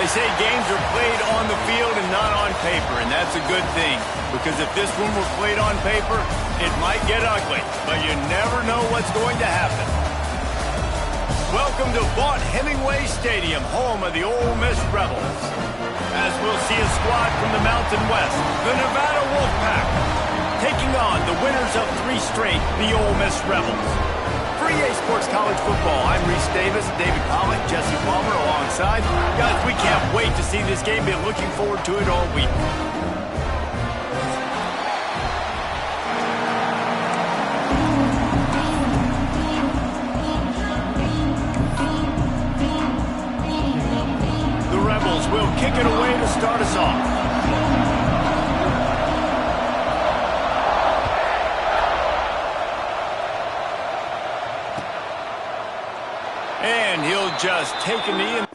say games are played on the field and not on paper, and that's a good thing. Because if this one were played on paper, it might get ugly. But you never know what's going to happen. Welcome to Vaught-Hemingway Stadium, home of the Ole Miss Rebels. As we'll see a squad from the Mountain West, the Nevada Wolfpack, taking on the winners of 3 straight, the Ole Miss Rebels. For EA Sports College Football, I'm Reese Davis, David Pollock, Jesse Palmer alongside. Guys, we can't wait to see this game. Been looking forward to it all week. The Rebels will kick it away to start us off. And he'll just take a knee.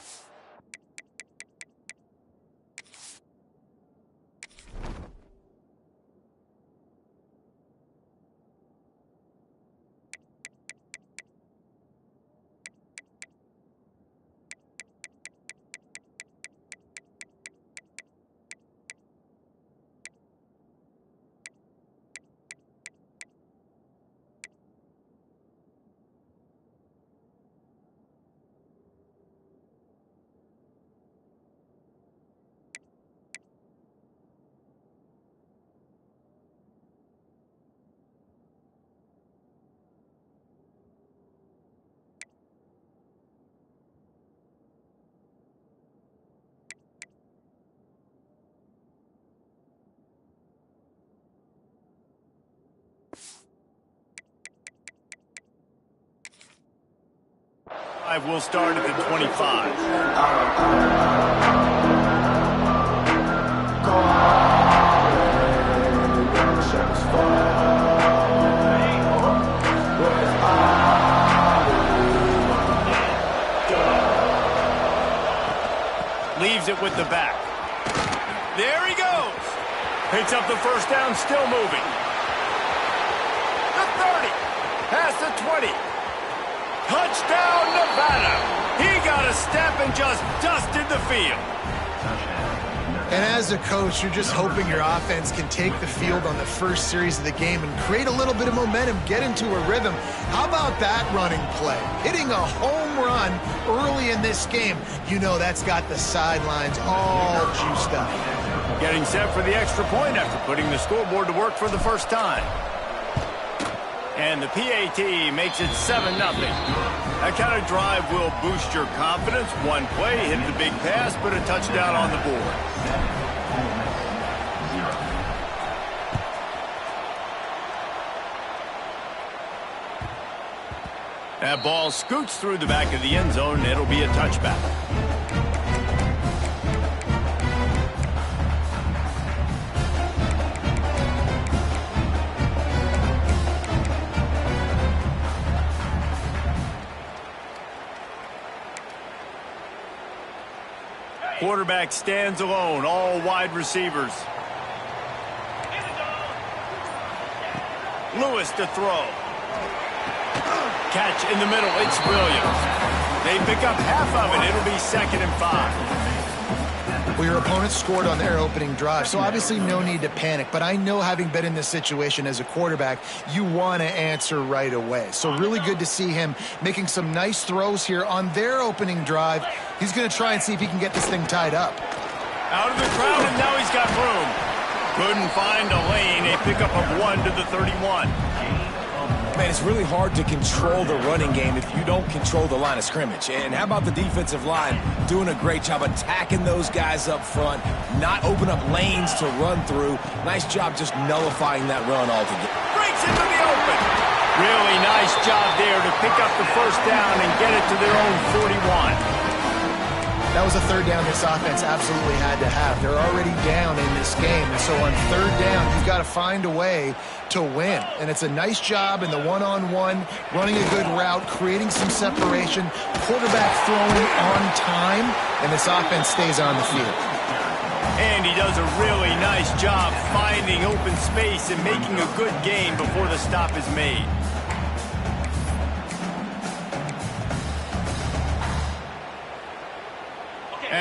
Will start at the 25. Leaves it with the back. There he goes. Picks up the first down, still moving. The 30. Past the 20. Touchdown, Nevada! He got a step and just dusted the field. And as a coach, you're just hoping your offense can take the field on the first series of the game and create a little bit of momentum, get into a rhythm. How about that running play? Hitting a home run early in this game. You know that's got the sidelines all juiced up. Getting set for the extra point after putting the scoreboard to work for the first time. And the PAT makes it 7-0. That kind of drive will boost your confidence. One play, hit the big pass, put a touchdown on the board. That ball scoots through the back of the end zone, and it'll be a touchback. Quarterback stands alone, all wide receivers. Lewis to throw. Catch in the middle, it's Williams. They pick up half of it, it'll be 2nd and 5. Well, your opponent scored on their opening drive, so obviously no need to panic. But I know, having been in this situation as a quarterback, you want to answer right away. So really good to see him making some nice throws here on their opening drive. He's going to try and see if he can get this thing tied up. Out of the crowd, and now he's got room. Couldn't find a lane. A pickup of 1 to the 31. Man, it's really hard to control the running game if you don't control the line of scrimmage. And how about the defensive line doing a great job attacking those guys up front, not open up lanes to run through. Nice job just nullifying that run altogether. Breaks into the open. Really nice job there to pick up the first down and get it to their own 41. That was a 3rd down this offense absolutely had to have. They're already down in this game, and so on 3rd down, you've got to find a way to win. And it's a nice job in the one-on-one, running a good route, creating some separation, quarterback throwing on time, and this offense stays on the field. And he does a really nice job finding open space and making a good gain before the stop is made.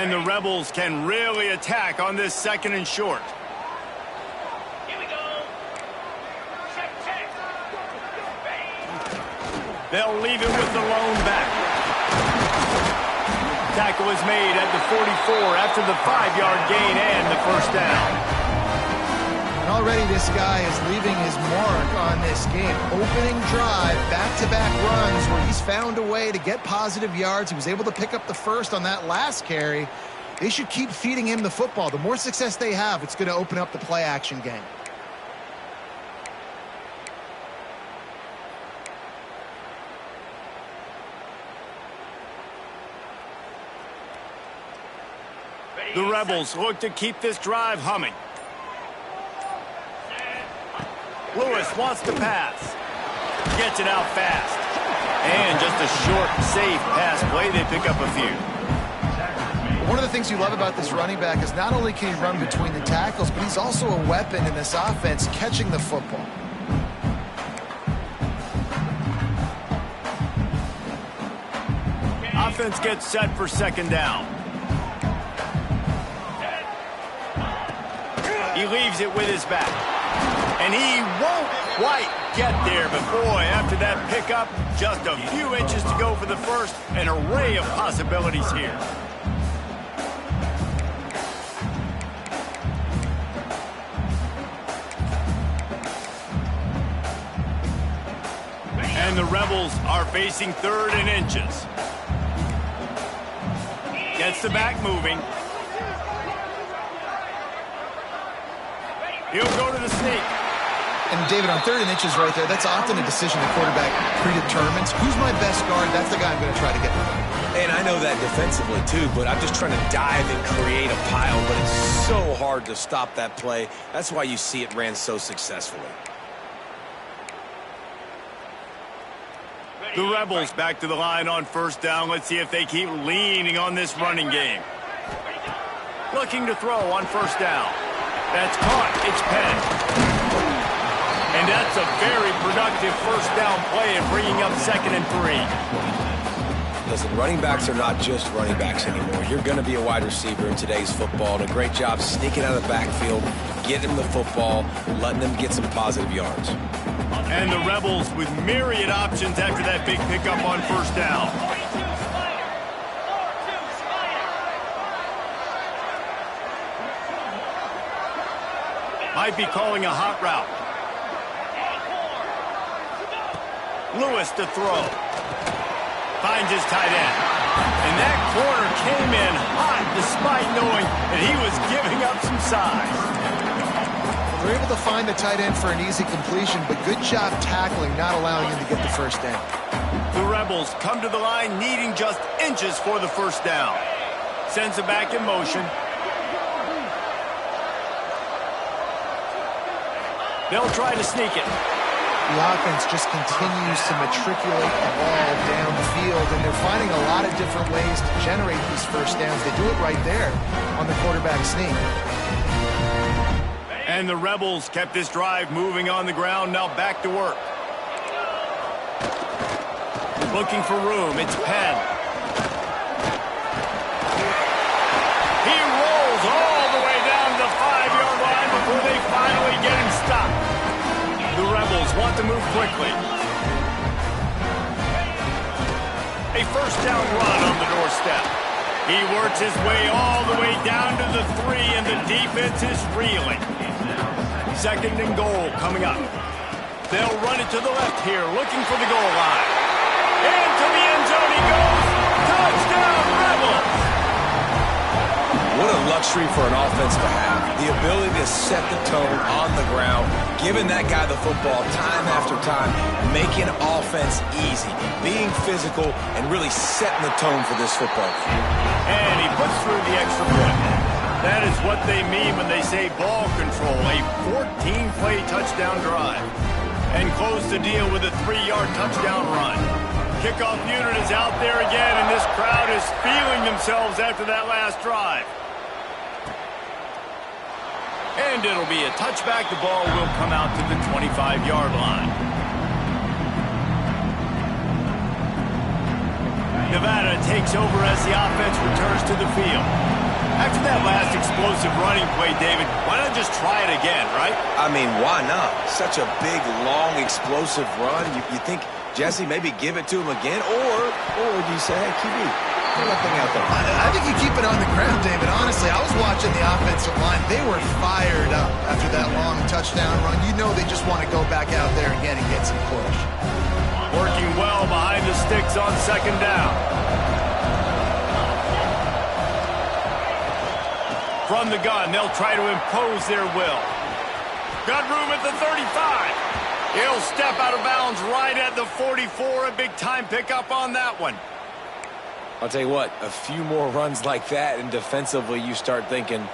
And the Rebels can really attack on this 2nd and short. Here we go. Check. They'll leave it with the lone back. Tackle is made at the 44 after the 5-yard gain and the first down. And already this guy is leaving his mark on this game. Opening drive, back-to-back runs where he's found a way to get positive yards. He was able to pick up the first on that last carry. They should keep feeding him the football. The more success they have, it's going to open up the play-action game. The Rebels look to keep this drive humming. Lewis wants to pass. Gets it out fast. And just a short, safe pass play. They pick up a few. One of the things you love about this running back is not only can he run between the tackles, but he's also a weapon in this offense catching the football. Offense gets set for 2nd down. He leaves it with his back. And he won't quite get there, but boy, after that pickup, just a few inches to go for the first. An array of possibilities here. And the Rebels are facing 3rd and inches. Gets the back moving. He'll go to the sneak. And David, on 3rd and inches right there, that's often a decision the quarterback predetermines. Who's my best guard? That's the guy I'm going to try to get. And I know that defensively too, but I'm just trying to dive and create a pile, but it's so hard to stop that play. That's why you see it ran so successfully. The Rebels back to the line on 1st down. Let's see if they keep leaning on this running game. Looking to throw on 1st down. That's caught. It's Penn. And that's a very productive 1st down play and bringing up 2nd and 3. Listen, running backs are not just running backs anymore. You're going to be a wide receiver in today's football. And a great job sneaking out of the backfield, getting them the football, letting them get some positive yards. And the Rebels with myriad options after that big pickup on 1st down. Might be calling a hot route. Lewis to throw. Finds his tight end. And that corner came in hot despite knowing that he was giving up some size. They're able to find the tight end for an easy completion, but good job tackling, not allowing him to get the 1st down. The Rebels come to the line needing just inches for the 1st down. Sends it back in motion. They'll try to sneak it. The offense just continues to matriculate the ball downfield, and they're finding a lot of different ways to generate these 1st downs. They do it right there on the quarterback sneak. And the Rebels kept this drive moving on the ground. Now back to work. Looking for room. It's Penn. He rolls all the way down to the 5-yard line before they finally get him stopped. The Rebels want to move quickly. A 1st down run on the doorstep. He works his way all the way down to the 3, and the defense is reeling. 2nd and goal coming up. They'll run it to the left here, looking for the goal line. Into the end zone he goes. Touchdown, Rebels! What a luxury for an offense to have. The ability to set the tone on the ground, giving that guy the football time after time, making offense easy, being physical, and really setting the tone for this football game. And he puts through the extra point. That is what they mean when they say ball control, a 14-play touchdown drive. And close the deal with a 3-yard touchdown run. Kickoff unit is out there again, and this crowd is feeling themselves after that last drive. And it'll be a touchback. The ball will come out to the 25-yard line. Nevada takes over as the offense returns to the field. After that last explosive running play, David, why not just try it again, right? I mean, why not? Such a big, long, explosive run. You think, Jesse, maybe give it to him again? Or do you say, hey, QB, put that thing out there? I think you keep it on the ground, David. Honestly, I was watching the offensive line. They were fired up after that long touchdown run. You know they just want to go back out there again and get some push. Working well behind the sticks on second down. From the gun, they'll try to impose their will. Got room at the 35. He'll step out of bounds right at the 44. A big-time pickup on that one. I'll tell you what, a few more runs like that, and defensively you start thinking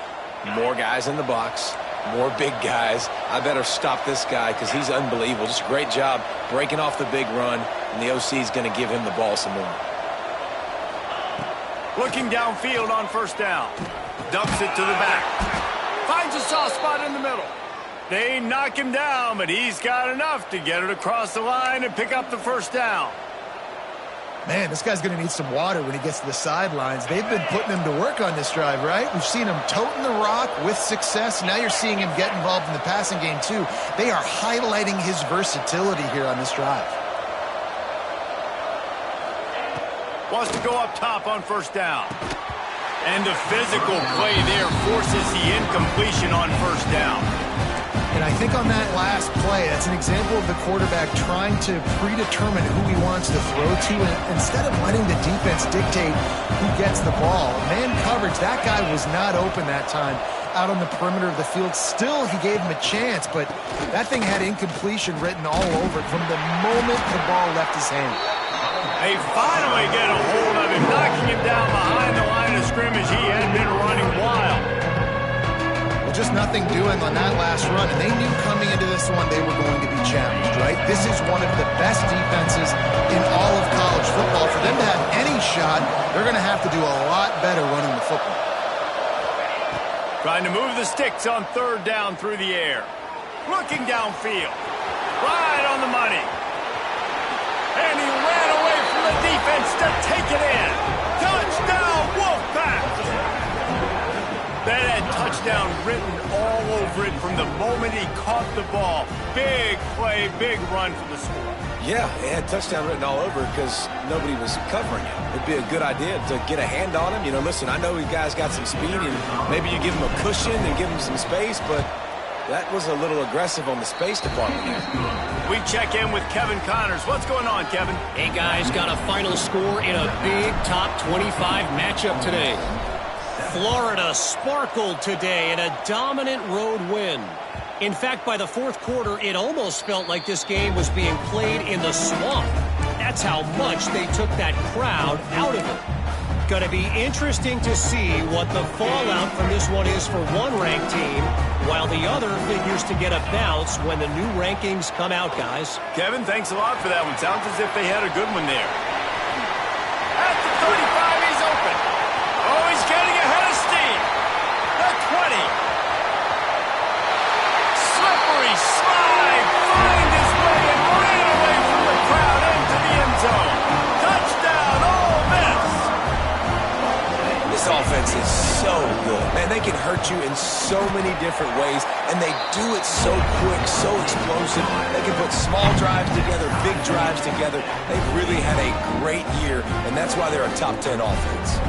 more guys in the box, more big guys. I better stop this guy because he's unbelievable. Just a great job breaking off the big run, and the OC is going to give him the ball some more. Looking downfield on first down. Dumps it to the back. Finds a soft spot in the middle. They knock him down, but he's got enough to get it across the line and pick up the first down. Man, this guy's going to need some water when he gets to the sidelines. They've been putting him to work on this drive, right? We've seen him toting the rock with success. Now you're seeing him get involved in the passing game, too. They are highlighting his versatility here on this drive. Wants to go up top on first down. And the physical play there forces the incompletion on first down. And I think on that last play, that's an example of the quarterback trying to predetermine who he wants to throw to, and instead of letting the defense dictate who gets the ball. Man coverage, that guy was not open that time out on the perimeter of the field. Still, he gave him a chance, but that thing had incompletion written all over it from the moment the ball left his hand. They finally get a hold of him, knocking him down behind the line of scrimmage. He had been running wild. Well, just nothing doing on that last run, and they knew coming into this one they were going to be challenged, right? This is one of the best defenses in all of college football. For them to have any shot, they're going to have to do a lot better running the football. Trying to move the sticks on third down through the air. Looking downfield. Right on the money. And he ran away from the defense to take it in. Touchdown, Wolfpack! That had touchdown written all over it from the moment he caught the ball. Big play, big run for the score. Yeah, it had touchdown written all over because nobody was covering him. It'd be a good idea to get a hand on him. You know, listen, I know you guys got some speed, and maybe you give him a cushion and give him some space, but that was a little aggressive on the space department there. We check in with Kevin Connors. What's going on, Kevin? Hey, guys, got a final score in a big top 25 matchup today. Florida sparkled today in a dominant road win. In fact, by the fourth quarter, it almost felt like this game was being played in the swamp. That's how much they took that crowd out of it. Going to be interesting to see what the fallout from this one is for one ranked team, while the other figures to get a bounce when the new rankings come out, guys. Kevin, thanks a lot for that one. Sounds as if they had a good one there. At the 35, he's open. Oh, he's getting ahead of steam. The 20. Slippery slide. Find his way and ran away from the crowd into the end zone. Touchdown, Ole Miss. This offense is so good. Man, they can hurt you in so many different ways, and they do it so quick, so explosive. They can put small drives together, big drives together. They've really had a great year, and that's why they're a top 10 offense.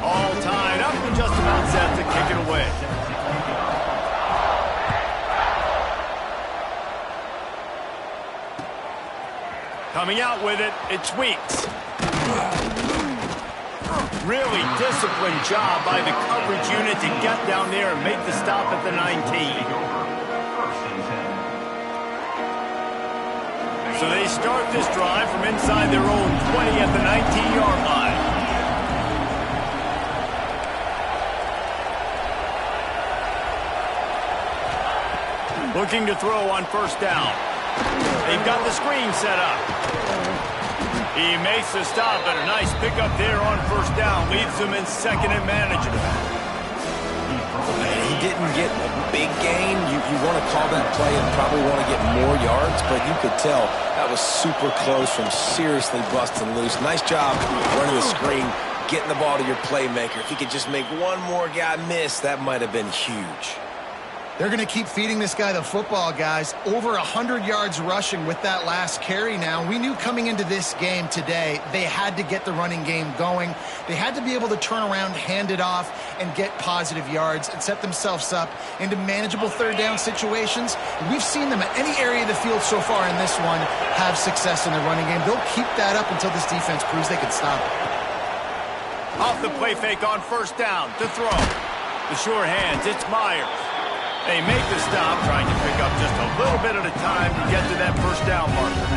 All tied up and just about set to kick it away. Coming out with it, it's Weeks. Really disciplined job by the coverage unit to get down there and make the stop at the 19. So they start this drive from inside their own 20 at the 19-yard line. Looking to throw on first down. They've got the screen set up. He makes the stop, and a nice pickup there on first down. Leaves them in second and manageable. Man, he didn't get a big gain. You want to call that play and probably want to get more yards, but you could tell that was super close from seriously busting loose. Nice job running the screen, getting the ball to your playmaker. If he could just make one more guy miss, that might have been huge. They're going to keep feeding this guy the football, guys. Over 100 yards rushing with that last carry now. We knew coming into this game today, they had to get the running game going. They had to be able to turn around, hand it off, and get positive yards and set themselves up into manageable third down situations. We've seen them at any area of the field so far in this one have success in the running game. They'll keep that up until this defense proves they can stop it. Off the play fake on first down to throw. The sure hands, it's Myers. They make the stop, trying to pick up just a little bit at a time to get to that first down marker.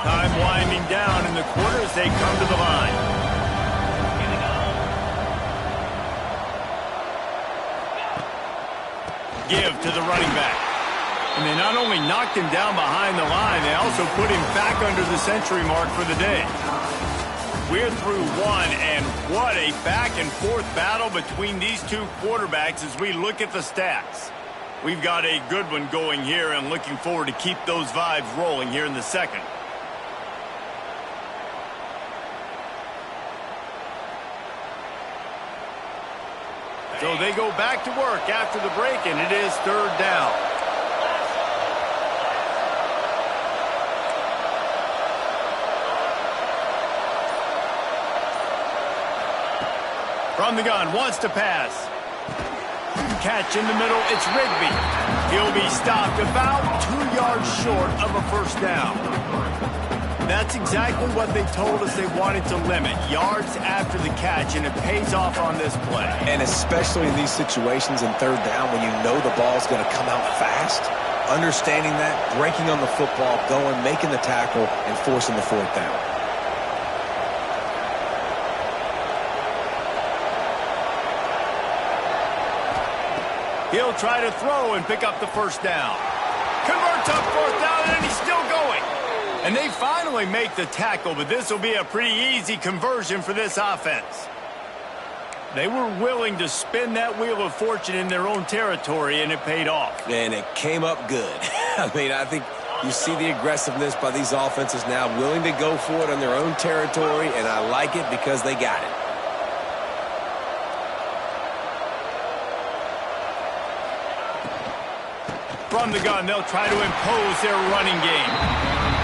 Time winding down in the quarter as they come to the line. Give to the running back. And they not only knocked him down behind the line, they also put him back under the century mark for the day. We're through one, and what a back-and-forth battle between these two quarterbacks as we look at the stats. We've got a good one going here, and looking forward to keep those vibes rolling here in the second. So they go back to work after the break, and it is third down. From the gun, wants to pass. Catch in the middle, it's Rigby. He'll be stopped about 2 yards short of a first down. That's exactly what they told us they wanted to limit, yards after the catch, and it pays off on this play. And especially in these situations in third down when you know the ball's going to come out fast, understanding that, breaking on the football, going, making the tackle, and forcing the fourth down. He'll try to throw and pick up the first down. Converts on fourth down, and he's still going. And they finally make the tackle, but this will be a pretty easy conversion for this offense. They were willing to spin that wheel of fortune in their own territory, and it paid off. And it came up good. I mean, I think you see the aggressiveness by these offenses now, willing to go for it on their own territory, and I like it because they got it. From the gun, they'll try to impose their running game.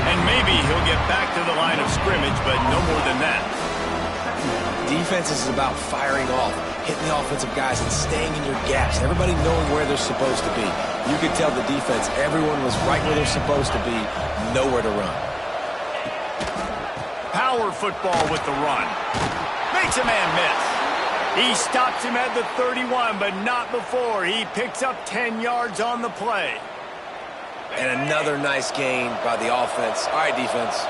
And maybe he'll get back to the line of scrimmage, but no more than that. Defense is about firing off, hitting the offensive guys and staying in your gaps. Everybody knowing where they're supposed to be. You could tell the defense, everyone was right where they're supposed to be, nowhere to run. Power football with the run. Makes a man miss. He stops him at the 31, but not before. He picks up 10 yards on the play. And another nice gain by the offense. All right, defense,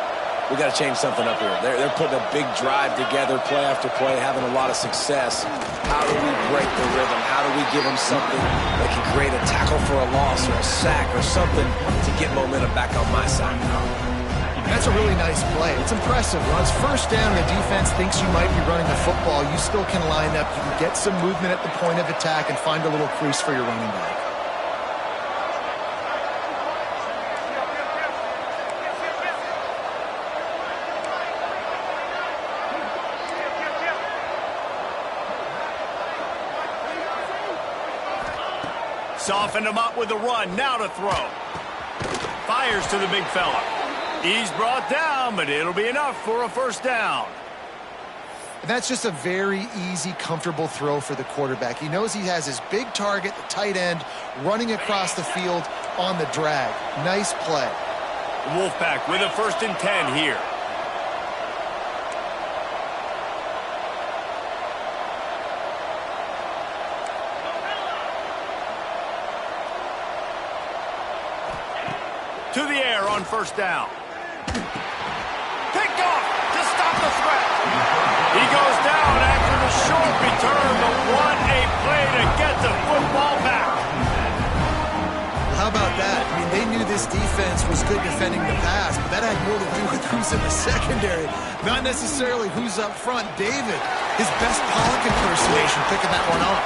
we got to change something up here. They're putting a big drive together, play after play, having a lot of success. How do we break the rhythm? How do we give them something that can create a tackle for a loss or a sack or something to get momentum back on my side? That's a really nice play. It's impressive. When it's first down, the defense thinks you might be running the football. You still can line up. You can get some movement at the point of attack and find a little crease for your running back. Softened him up with a run. Now to throw. Fires to the big fella. He's brought down, but it'll be enough for a first down. That's just a very easy, comfortable throw for the quarterback. He knows he has his big target, the tight end, running across the field on the drag. Nice play. The Wolfpack with a 1st and 10 here. To the air on first down. Picked off to stop the threat. He goes down after the short return, but what a play to get the football back. How about that? I mean, they knew this defense was good defending the pass, but that had more to do with who's in the secondary, not necessarily who's up front. David, his best Pollock impersonation, picking that one off.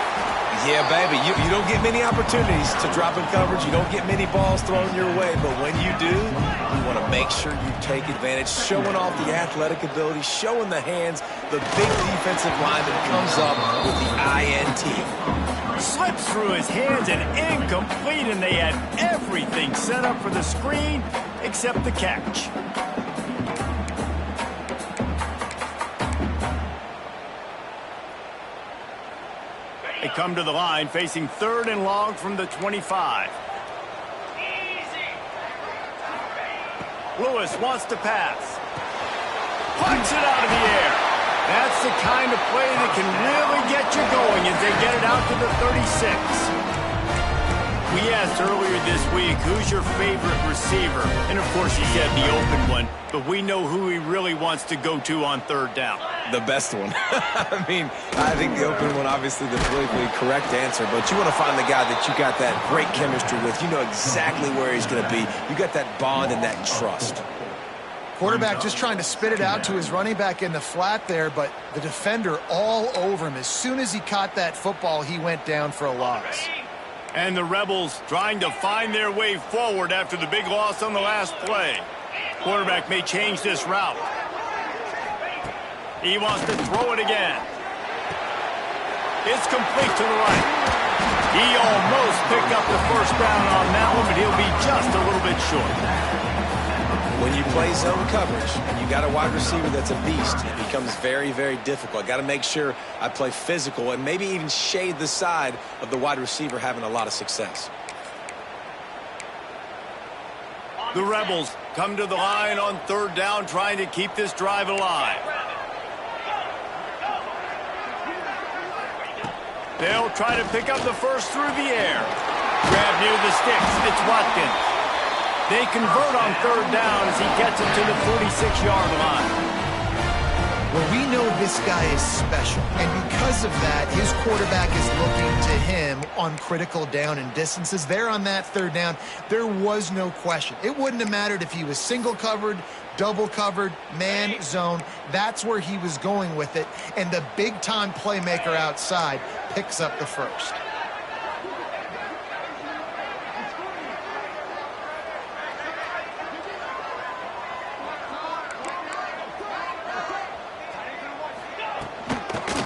Yeah, baby, you don't get many opportunities to drop in coverage. You don't get many balls thrown your way, but when you do, you want to make sure you take advantage, showing off the athletic ability, showing the hands, the big defensive line that comes up with the INT. Slips through his hands and incomplete, and they had everything set up for the screen except the catch. They come to the line facing 3rd and long from the 25. Lewis wants to pass. Punch it out of the air. That's the kind of play that can really get you going as they get it out to the 36. We asked earlier this week, who's your favorite receiver? And of course he said the open one, but we know who he really wants to go to on 3rd down. The best one. I mean, I think the open one, obviously the politically correct answer, but you want to find the guy that you got that great chemistry with. You know exactly where he's going to be. You got that bond and that trust. Quarterback just trying to spit it out to his running back in the flat there, but the defender all over him. As soon as he caught that football, he went down for a loss. And the Rebels trying to find their way forward after the big loss on the last play. Quarterback may change this route. He wants to throw it again. It's complete to the right. He almost picked up the 1st down on that one, but he'll be just a little bit short. When you play zone coverage and you got a wide receiver that's a beast, it becomes very, very difficult. I got to make sure I play physical and maybe even shade the side of the wide receiver having a lot of success. The Rebels come to the line on 3rd down, trying to keep this drive alive. They'll try to pick up the 1st through the air. Grab near the sticks. It's Watkins. They convert on 3rd down as he gets it to the 46-yard line. Well, we know this guy is special, and because of that, his quarterback is looking to him on critical down and distances. There on that 3rd down, there was no question. It wouldn't have mattered if he was single covered, double covered, man, zone. That's where he was going with it, and the big-time playmaker outside picks up the 1st.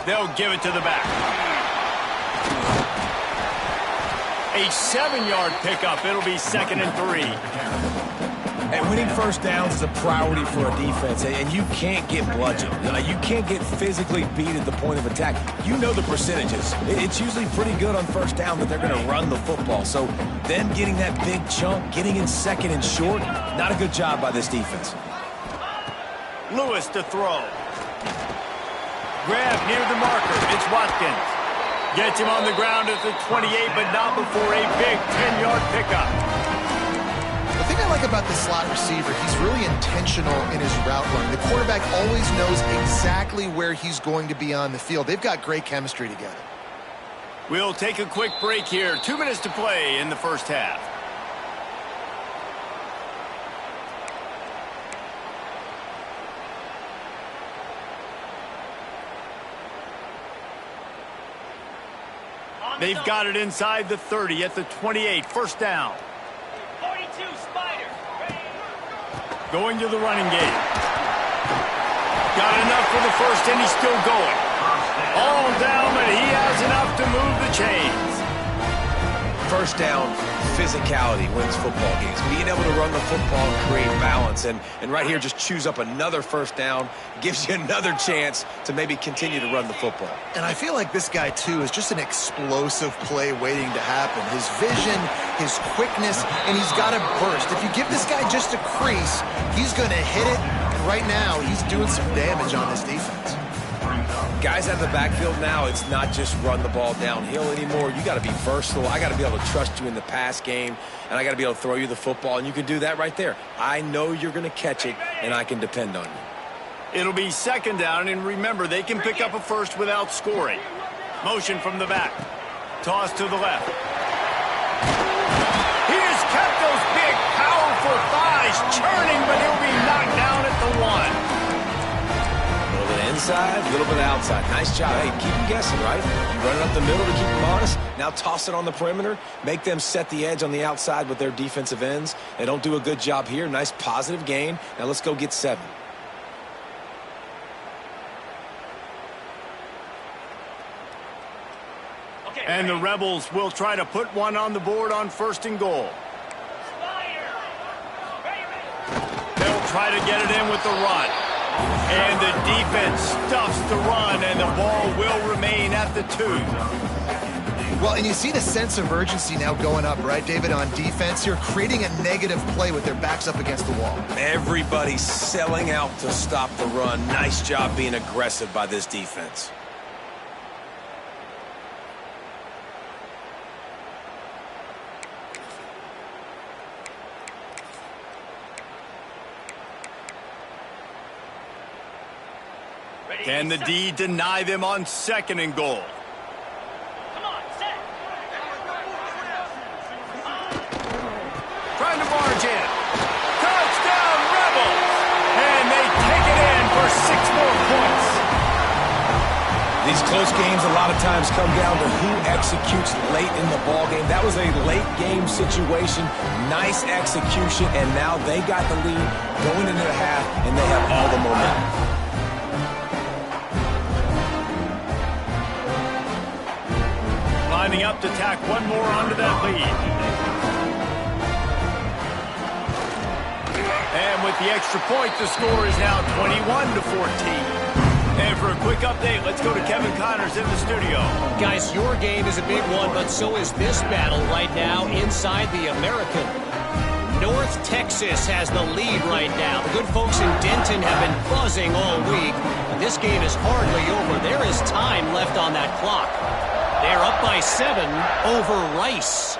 They'll give it to the back. A 7-yard pickup. It'll be 2nd and 3. And winning 1st downs is a priority for a defense, and you can't get bludgeoned. You can't get physically beat at the point of attack. You know the percentages. It's usually pretty good on 1st down that they're going to run the football. So them getting that big chunk, getting in 2nd and short, not a good job by this defense. Lewis to throw. Grab near the marker. It's Watkins. Gets him on the ground at the 28, but not before a big 10-yard pickup. The thing I like about the slot receiver, he's really intentional in his route run. The quarterback always knows exactly where he's going to be on the field. They've got great chemistry together. We'll take a quick break here. 2 minutes to play in the 1st half. They've got it inside the 30 at the 28. 1st down. 42 Spider. Going to the running game. Got enough for the 1st, and he's still going. All down, but he has enough to move the chains. 1st down, physicality wins football games. Being able to run the football and create balance. And right here, just choose up another 1st down. Gives you another chance to maybe continue to run the football. And I feel like this guy, too, is just an explosive play waiting to happen. His vision, his quickness, and he's got a burst. If you give this guy just a crease, he's going to hit it. And right now, he's doing some damage on this defense. Guys out of the backfield now, it's not just run the ball downhill anymore. You got to be versatile. I got to be able to trust you in the pass game, and I got to be able to throw you the football, and you can do that right there. I know you're going to catch it, and I can depend on you. It'll be 2nd down, and remember, they can pick up a 1st without scoring. Motion from the back. Toss to the left. He has kept those big, powerful thighs guy's churning, but he'll be knocked down at the 1. A little bit inside, a little bit outside. Nice job. Hey, keep them guessing, right? You run it up the middle to keep them honest. Now toss it on the perimeter. Make them set the edge on the outside with their defensive ends. They don't do a good job here. Nice positive gain. Now let's go get 7. And the Rebels will try to put one on the board on 1st and goal. They'll try to get it in with the run. And the defense stuffs the run, and the ball will remain at the 2. Well, and you see the sense of urgency now going up, right, David, on defense here, creating a negative play with their backs up against the wall. Everybody's selling out to stop the run. Nice job being aggressive by this defense. Can the D deny them on 2nd and goal? Come on, set. Trying to barge in. Touchdown, Rebels! And they take it in for 6 more points. These close games a lot of times come down to who executes late in the ball game. That was a late game situation. Nice execution, and now they got the lead going into the half, and they have all the momentum. Lining up to tack one more onto that lead. And with the extra point, the score is now 21-14. And for a quick update, let's go to Kevin Connors in the studio. Guys, your game is a big one, but so is this battle right now inside the American. North Texas has the lead right now. The good folks in Denton have been buzzing all week. But this game is hardly over. There is time left on that clock. They're up by 7 over Rice.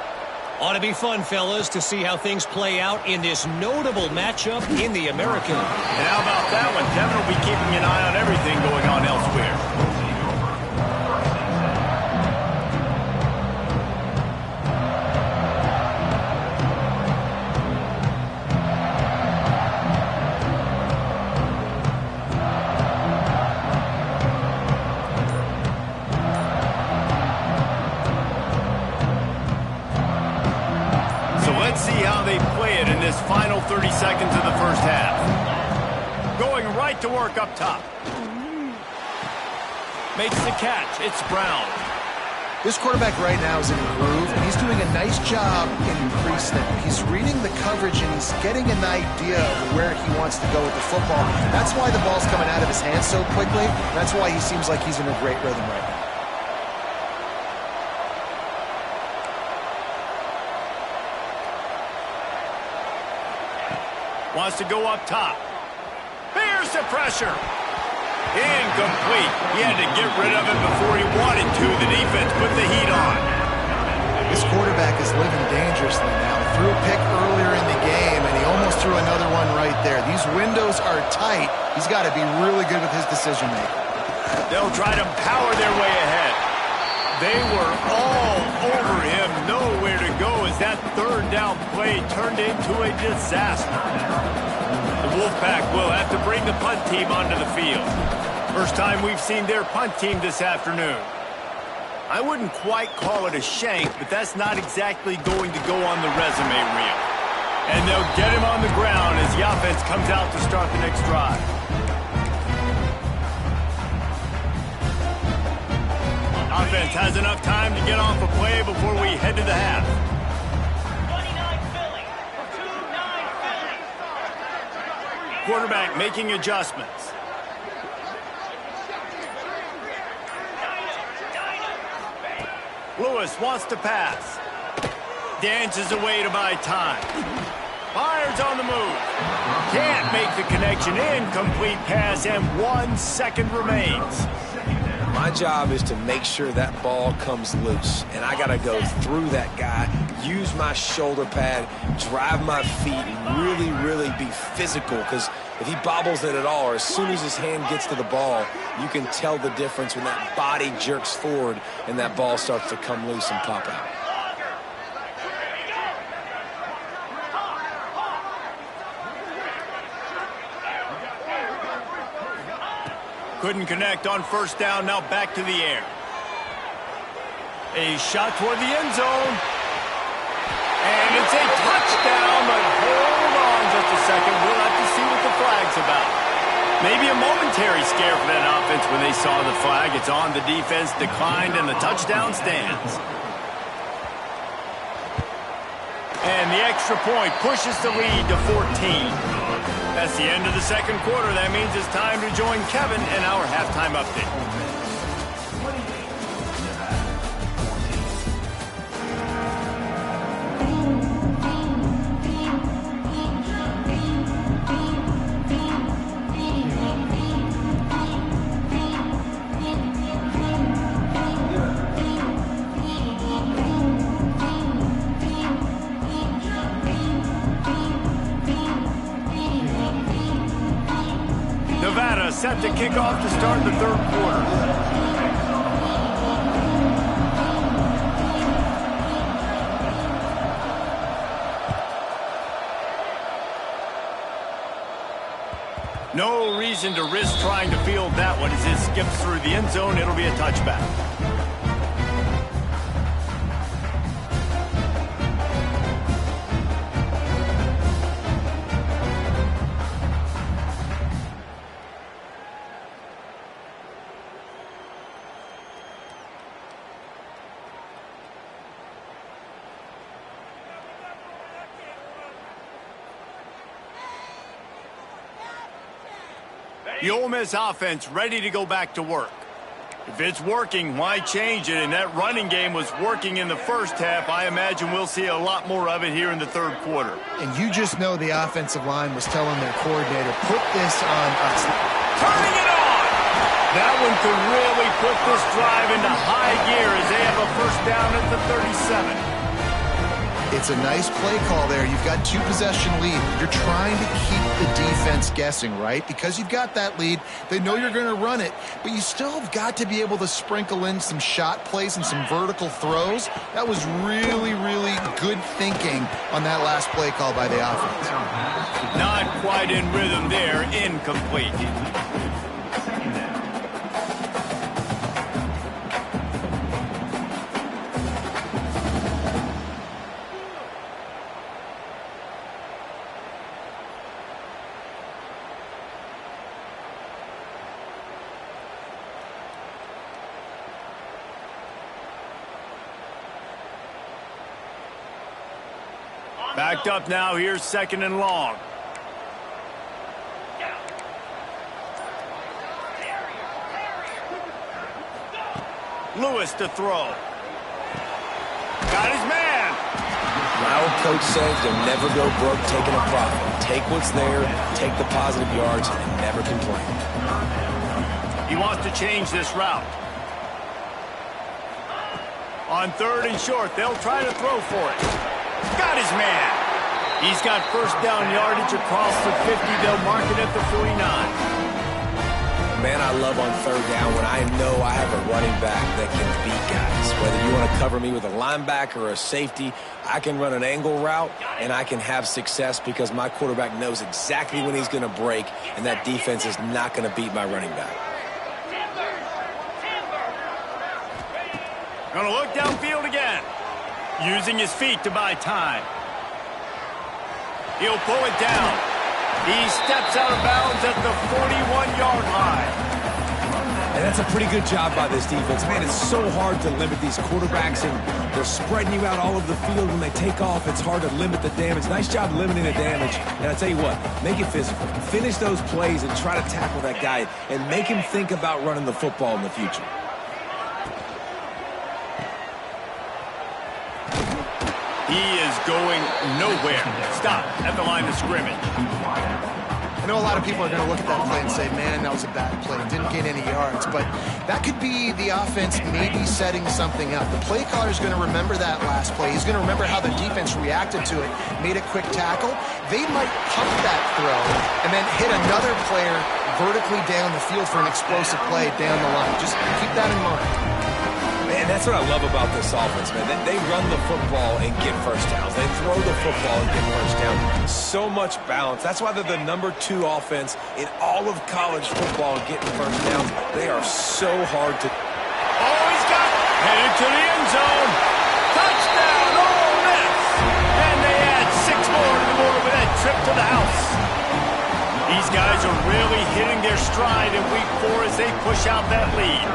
Ought to be fun, fellas, to see how things play out in this notable matchup in the American. And how about that one? Kevin will be keeping an eye on everything going on elsewhere. This final 30 seconds of the first half. Going right to work up top. Makes the catch. It's Brown. This quarterback right now is in a groove, and he's doing a nice job in pre-snap. He's reading the coverage, and he's getting an idea of where he wants to go with the football. That's why the ball's coming out of his hands so quickly. That's why he seems like he's in a great rhythm right now. Wants to go up top. Here's the pressure. Incomplete. He had to get rid of it before he wanted to. The defense put the heat on. This quarterback is living dangerously now. Threw a pick earlier in the game, and he almost threw another one right there. These windows are tight. He's got to be really good with his decision-making. They'll try to power their way ahead. They were all over him. Nowhere to go as that 3rd down play turned into a disaster. The Wolfpack will have to bring the punt team onto the field. First time we've seen their punt team this afternoon. I wouldn't quite call it a shank, but that's not exactly going to go on the resume reel. And they'll get him on the ground as the offense comes out to start the next drive. Offense has enough time to get off a play before we head to the half. 29 Philly. 2-9 Philly. Quarterback making adjustments. Lewis wants to pass. Dances away to buy time. Fires on the move. Can't make the connection. Incomplete pass, and 1 second remains. My job is to make sure that ball comes loose, and I got to go through that guy, use my shoulder pad, drive my feet, and really be physical, because if he bobbles it at all, or as soon as his hand gets to the ball, you can tell the difference when that body jerks forward and that ball starts to come loose and pop out. couldn't connect on first down. Now back to the air. A shot toward the end zone. And it's a touchdown, but hold on just a second. We'll have to see what the flag's about. Maybe a momentary scare for that offense when they saw the flag. It's on, the defense declined, and the touchdown stands. And the extra point pushes the lead to 14. That's the end of the second quarter. That means it's time to join Kevin in our halftime update. Nevada set to kick off to start the third quarter. No reason to risk trying to field that one as it skips through the end zone. It'll be a touchback. The Ole Miss offense ready to go back to work. If it's working, why change it? And that running game was working in the first half. I imagine we'll see a lot more of it here in the third quarter. And you just know the offensive line was telling their coordinator, put this on us. Turning it on! That one could really put this drive into high gear as they have a first down at the 37. It's a nice play call there. You've got two-possession lead. You're trying to keep the defense guessing, right? Because you've got that lead, they know you're going to run it, but you still have got to be able to sprinkle in some shot plays and some vertical throws. That was really, really good thinking on that last play call by the offense. Not quite in rhythm there. Incomplete. Backed up now. Here's second and long. Lewis to throw. Got his man. My old coach says you'll never go broke taking a profit. Take what's there, take the positive yards, and never complain. He wants to change this route. On third and short, they'll try to throw for it. Got his man. He's got first down yardage across the 50. They'll mark it at the 49. Man, I love on third down when I know I have a running back that can beat guys. Whether you want to cover me with a linebacker or a safety, I can run an angle route, and I can have success because my quarterback knows exactly when he's going to break, and that defense is not going to beat my running back. Going to look downfield again. Using his feet to buy time. He'll pull it down. He steps out of bounds at the 41-yard line. And that's a pretty good job by this defense. Man, it's so hard to limit these quarterbacks, and they're spreading you out all over the field. When they take off, it's hard to limit the damage. Nice job limiting the damage. And I tell you what, make it physical. Finish those plays and try to tackle that guy and make him think about running the football in the future. He is going nowhere. Stop at the line of scrimmage. I know a lot of people are going to look at that play and say, man, that was a bad play. Didn't gain any yards. But that could be the offense maybe setting something up. The play caller is going to remember that last play. He's going to remember how the defense reacted to it, made a quick tackle. They might pump that throw and then hit another player vertically down the field for an explosive play down the line. Just keep that in mind. Man, And that's what I love about this offense, man. They run the football and get first downs. They throw the football and get first down. So much balance. That's why they're the #2 offense in all of college football getting first downs. They are so hard to... Oh, he's got it. Headed to the end zone. Touchdown, Ole Miss. And they add 6 more to the board with that trip to the house. These guys are really hitting their stride in week 4 as they push out that lead.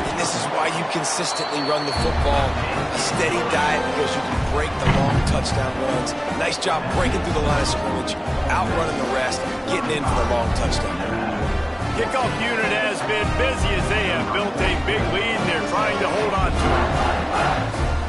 And this is why you consistently run the football. A steady diet because you can break the long touchdown runs. Nice job breaking through the line of scrimmage, outrunning the rest, getting in for the long touchdown. Kickoff unit has been busy as they have built a big lead and they're trying to hold on to it.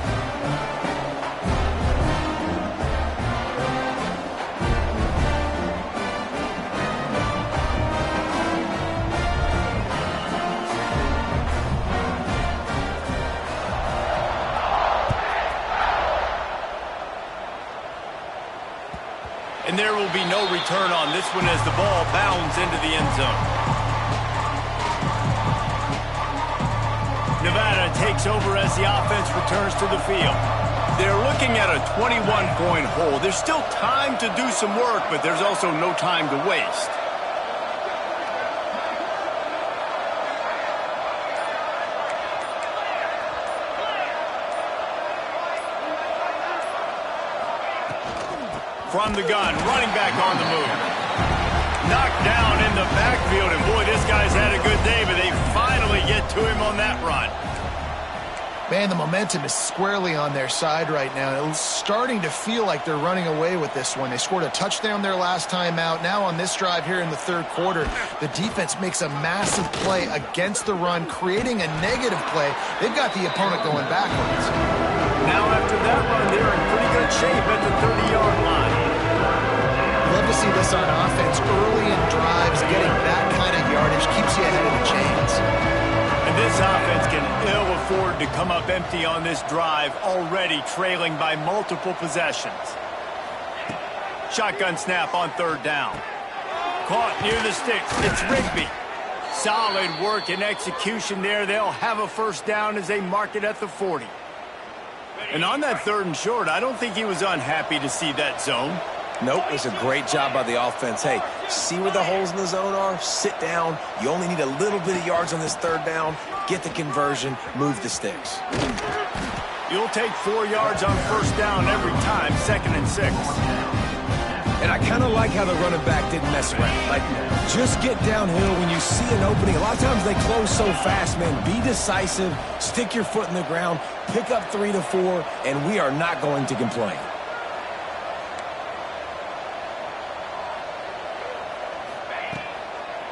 And there will be no return on this one as the ball bounds into the end zone. Nevada takes over as the offense returns to the field. They're looking at a 21-point hole. There's still time to do some work, but there's also no time to waste. From the gun, running back on the move. Knocked down in the backfield, and boy, this guy's had a good day, but they finally get to him on that run. Man, the momentum is squarely on their side right now. It's starting to feel like they're running away with this one. They scored a touchdown their last time out. Now on this drive here in the 3rd quarter, the defense makes a massive play against the run, creating a negative play. They've got the opponent going backwards. Now after that run, they're in pretty good shape at the 30-yard line. Love to see this on offense early in drives. Getting that kind of yardage keeps you ahead of the chains. And this offense can ill afford to come up empty on this drive, already trailing by multiple possessions. Shotgun snap on 3rd down. Caught near the sticks. It's Rigby. Solid work and execution there. They'll have a first down as they mark it at the 40. And on that 3rd and short, I don't think he was unhappy to see that zone. Nope, it's a great job by the offense. Hey, see where the holes in the zone are? Sit down. You only need a little bit of yards on this 3rd down. Get the conversion. Move the sticks. You'll take 4 yards on first down every time, 2nd and 6. And I kind of like how the running back didn't mess around. Like, just get downhill when you see an opening. A lot of times they close so fast, man. Be decisive. Stick your foot in the ground. Pick up 3 to 4, and we are not going to complain.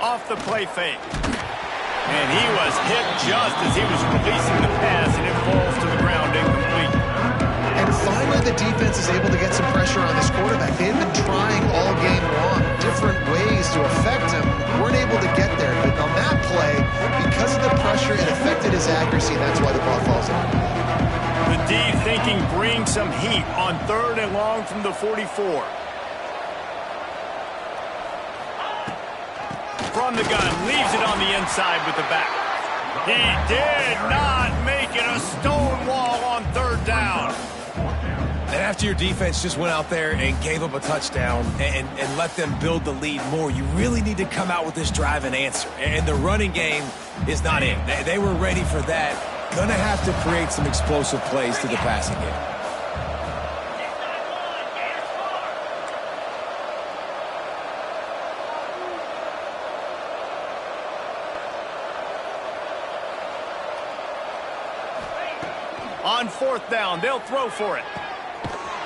Off the play fake. And he was hit just as he was releasing the pass, and it falls to the ground incomplete. And finally, the defense is able to get some pressure on this quarterback. They've been trying all game long, different ways to affect him. Weren't able to get there. But on that play, because of the pressure, it affected his accuracy, and that's why the ball falls out. The D thinking bring some heat on 3rd and long from the 44. From the gun, leaves it on the inside with the back. He did not make it a stone wall on 3rd down. And after your defense just went out there and gave up a touchdown and let them build the lead more, you really need to come out with this drive and answer. And the running game is not in. They were ready for that. Gonna have to create some explosive plays to the passing game. On 4th down, they'll throw for it.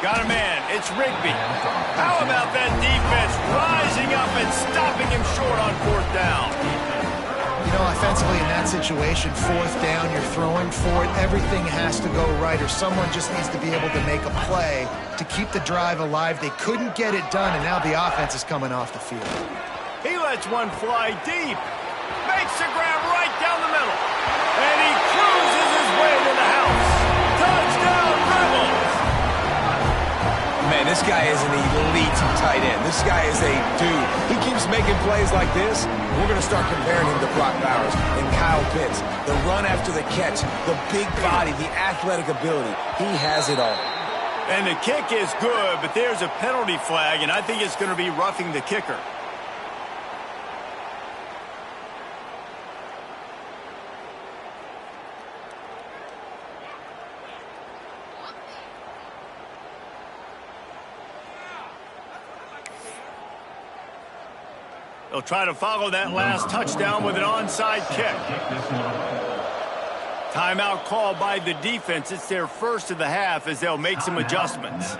Got a man, it's Rigby. How about that defense rising up and stopping him short on 4th down? You know, offensively in that situation, 4th down, you're throwing for it. Everything has to go right, or someone just needs to be able to make a play to keep the drive alive. They couldn't get it done, and now the offense is coming off the field. He lets one fly deep. Makes the grab right down the middle. And he cruises his way to the house. Touchdown, Rebels! Man, Man, this guy is an elite tight end. This guy is a dude. He keeps making plays like this. We're going to start comparing him to Brock Bowers and Kyle Pitts. The run after the catch, the big body, the athletic ability. He has it all. And the kick is good, but there's a penalty flag, and I think it's going to be roughing the kicker. They'll try to follow that last touchdown with an onside kick. Timeout called by the defense. It's their first of the half as they'll make some adjustments.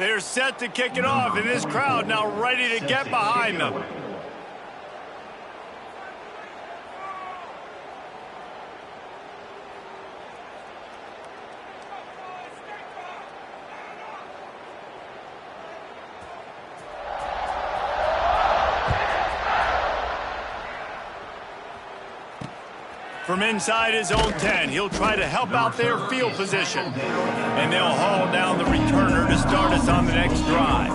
They're set to kick it off, and this crowd now ready to get behind them. From inside his own 10, he'll try to help out their field position. And they'll haul down the returner to start us on the next drive.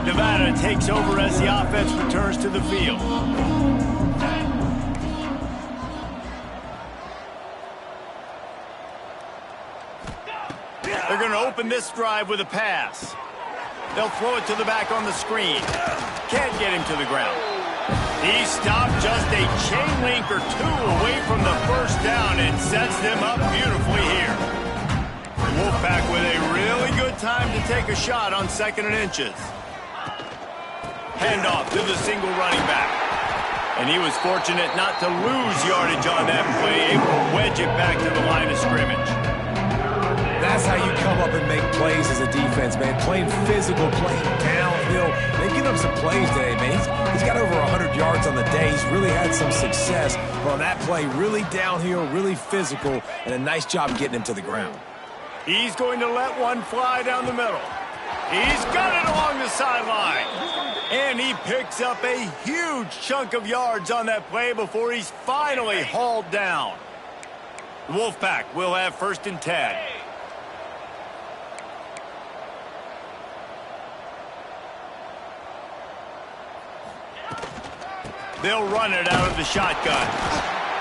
Nevada takes over as the offense returns to the field. They're going to open this drive with a pass. They'll throw it to the back on the screen. Can't get him to the ground. He stopped just a chain link or two away from the first down and sets them up beautifully here. The Wolfpack with a really good time to take a shot on 2nd and inches. Handoff to the single running back. And he was fortunate not to lose yardage on that play, able to wedge it back to the line of scrimmage. That's how you come up and make plays as a defense, man. Playing physical, playing downhill. They've given up some plays today, man. He's got over 100 yards on the day. He's really had some success. But on that play, really downhill, really physical, and a nice job getting him to the ground. He's going to let one fly down the middle. He's got it along the sideline. And he picks up a huge chunk of yards on that play before he's finally hauled down. The Wolfpack will have 1st and 10. They'll run it out of the shotgun.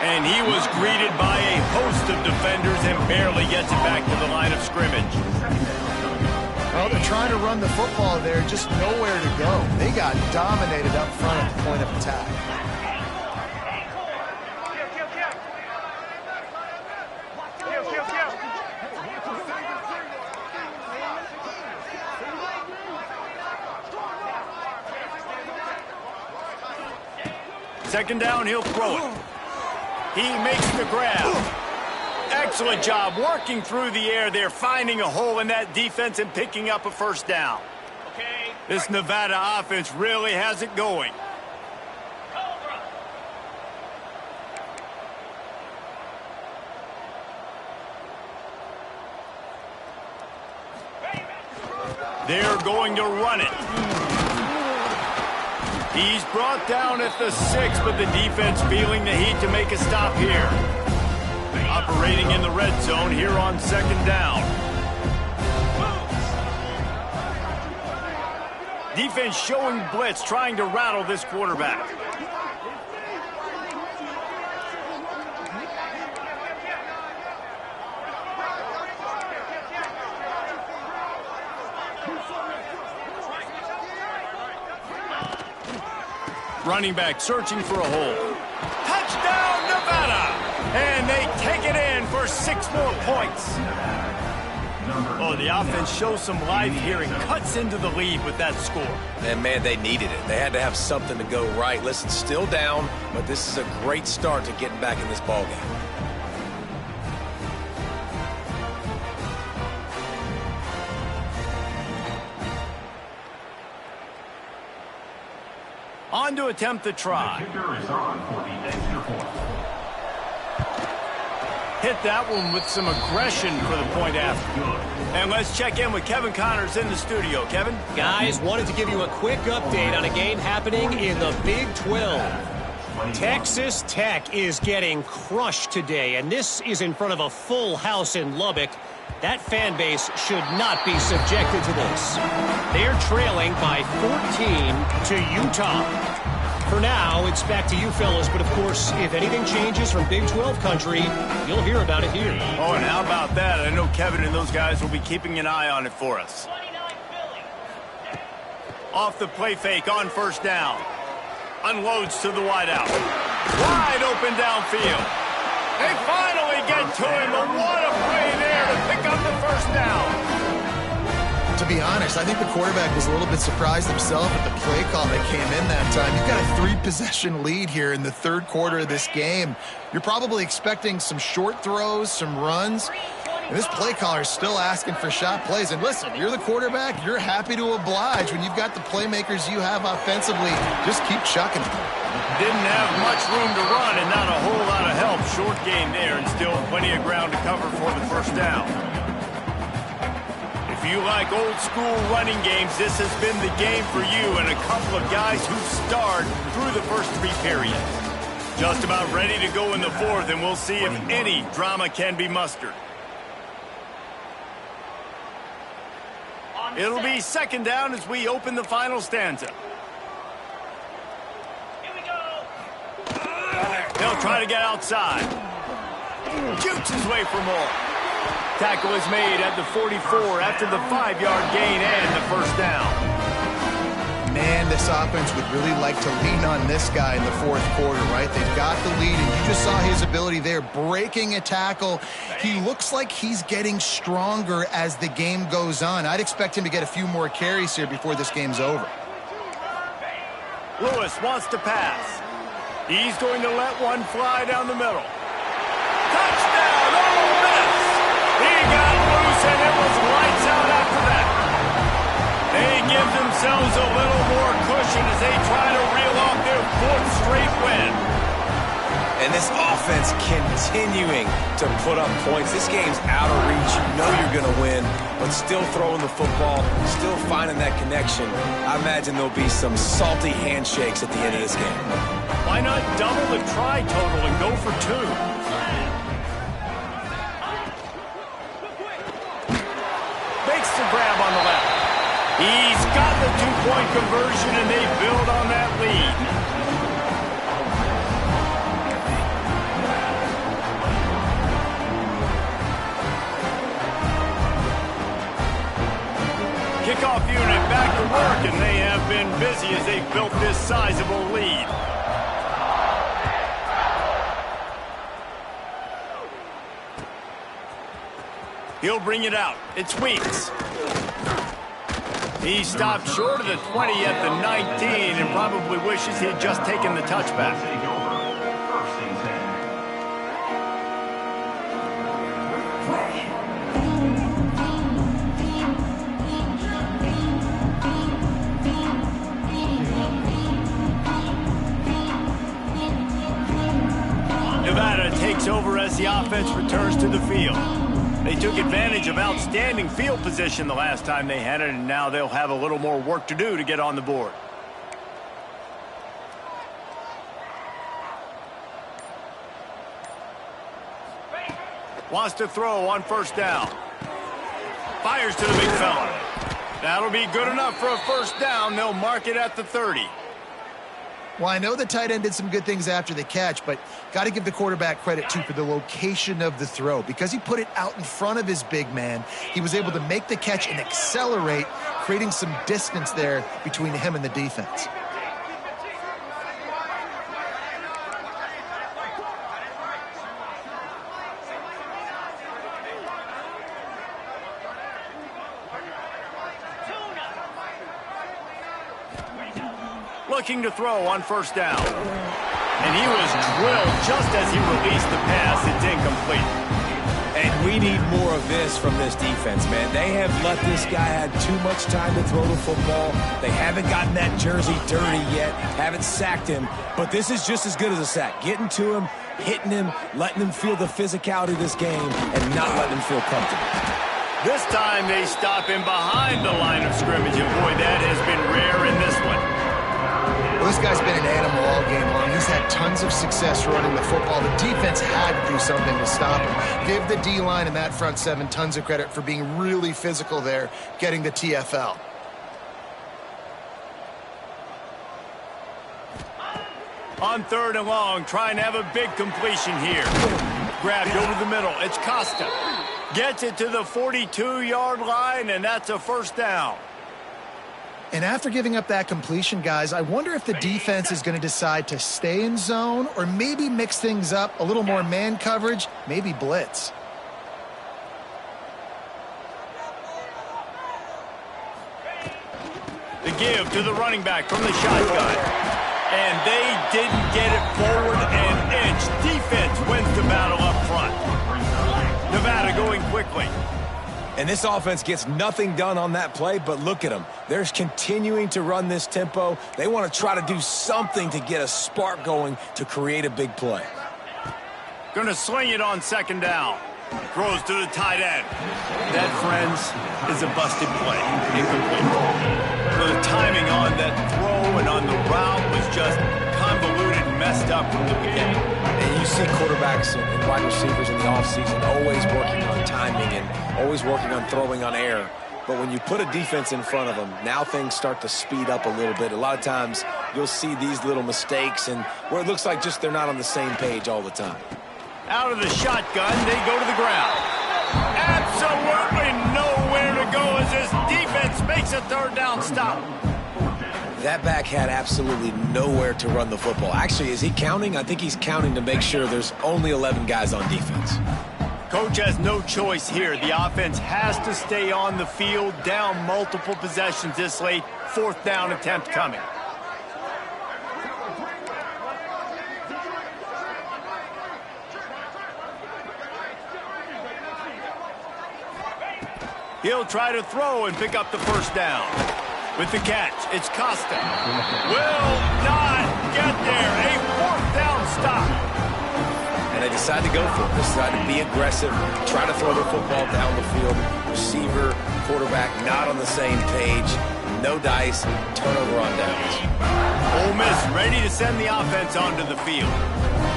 And he was greeted by a host of defenders and barely gets it back to the line of scrimmage. Well, they're trying to run the football there, just nowhere to go. They got dominated up front at the point of attack. Second down, he'll throw it. He makes the grab. Excellent job working through the air there, finding a hole in that defense and picking up a 1st down. This Nevada offense really has it going. They're going to run it. He's brought down at the 6, but the defense feeling the heat to make a stop here. Operating in the red zone here on 2nd down. Defense showing blitz, trying to rattle this quarterback. Running back searching for a hole. Touchdown, Nevada! And they take it in for 6 more points. Oh, the offense shows some life here and cuts into the lead with that score. And, man, they needed it. They had to have something to go right. Listen, still down, but this is a great start to getting back in this ballgame. On to attempt the try. Hit that one with some aggression for the point after. And let's check in with Kevin Connors in the studio. Kevin? Guys, wanted to give you a quick update on a game happening in the Big 12. Texas Tech is getting crushed today, and this is in front of a full house in Lubbock. That fan base should not be subjected to this. They're trailing by 14 to Utah. For now, it's back to you fellas, but of course, if anything changes from Big 12 country, you'll hear about it here. Oh, and how about that? I know Kevin and those guys will be keeping an eye on it for us. 29 Philly. Off the play fake on first down. Unloads to the wideout. Wide open downfield. They finally get to him, but what a play there to pick up the first down. To be honest, I think the quarterback was a little bit surprised himself at the play call that came in that time. You've got a 3-possession lead here in the third quarter of this game. You're probably expecting some short throws, some runs. And this play caller is still asking for shot plays. And listen, you're the quarterback. You're happy to oblige when you've got the playmakers you have offensively. Just keep chucking it. Didn't have much room to run and not a whole lot of help. Short game there and still plenty of ground to cover for the first down. If you like old school running games, this has been the game for you and a couple of guys who've starred through the first 3 periods. Just about ready to go in the fourth, and we'll see if any drama can be mustered. It'll be second down as we open the final stanza. Here we go. He'll try to get outside. Shoots his way for more. Tackle is made at the 44 after the 5-yard gain and the first down. Man, this offense would really like to lean on this guy in the fourth quarter, right? They've got the lead, and you just saw his ability there, breaking a tackle. He looks like he's getting stronger as the game goes on. I'd expect him to get a few more carries here before this game's over. Lewis wants to pass. He's going to let one fly down the middle. Touchdown, Ole Miss! He got loose, and it was lights out after that. They give themselves a little more cushion as they try to reel off their 4th straight win. And this offense continuing to put up points. This game's out of reach. You know you're going to win, but still throwing the football, still finding that connection. I imagine there'll be some salty handshakes at the end of this game. Why not double the try total and go for 2? Makes the grab on the left. He's got the 2-point conversion, and they build on that lead. Kickoff unit back to work, and they have been busy as they've built this sizable lead. He'll bring it out. It's Weeks. He stopped short of the 20 at the 19 and probably wishes he had just taken the touchback. Nevada takes over as the offense returns to the field. They took advantage of outstanding field position the last time they had it, and now they'll have a little more work to do to get on the board. Wants to throw on first down. Fires to the big fella. That'll be good enough for a first down. They'll mark it at the 30. Well, I know the tight end did some good things after the catch, but got to give the quarterback credit, too, for the location of the throw. Because he put it out in front of his big man, he was able to make the catch and accelerate, creating some distance there between him and the defense. Looking to throw on first down. And he was drilled just as he released the pass. It's incomplete. And we need more of this from this defense, man. They have let this guy have too much time to throw the football. They haven't gotten that jersey dirty yet, haven't sacked him. But this is just as good as a sack. Getting to him, hitting him, letting him feel the physicality of this game, and not letting him feel comfortable. This time they stop him behind the line of scrimmage, and boy, that has been rare in this one. Well, this guy's been an animal all game long. He's had tons of success running the football. The defense had to do something to stop him. Give the D-line and that front seven tons of credit for being really physical there, getting the TFL. On 3rd and long, trying to have a big completion here. Grabbed over the middle. It's Costa. Gets it to the 42-yard line, and that's a first down. And after giving up that completion, guys, I wonder if the defense is going to decide to stay in zone or maybe mix things up, a little more man coverage, maybe blitz. The give to the running back from the shotgun. And they didn't get it forward an inch. Defense wins the battle up front. Nevada going quickly. And this offense gets nothing done on that play, but look at them. They're continuing to run this tempo. They want to try to do something to get a spark going to create a big play. Going to swing it on 2nd down. Throws to the tight end. That, friends, is a busted play. Incomplete. The timing on that throw and on the route was just convoluted and messed up from the beginning. And you see quarterbacks and wide receivers in the offseason always working on timing and always working on throwing on air. But when you put a defense in front of them, now things start to speed up a little bit. A lot of times you'll see these little mistakes and where it looks like just they're not on the same page all the time. Out of the shotgun, they go to the ground. Absolutely nowhere to go as this defense makes a 3rd down stop. That back had absolutely nowhere to run the football. Actually, is he counting? I think he's counting to make sure there's only 11 guys on defense. Coach has no choice here. The offense has to stay on the field, down multiple possessions this late. 4th down attempt coming. He'll try to throw and pick up the 1st down. With the catch, it's Costa. Will not get there. A 4th down stop. And they decide to go for it. They decide to be aggressive, try to throw the football down the field. Receiver, quarterback, not on the same page. No dice, turnover on downs. Ole Miss ready to send the offense onto the field.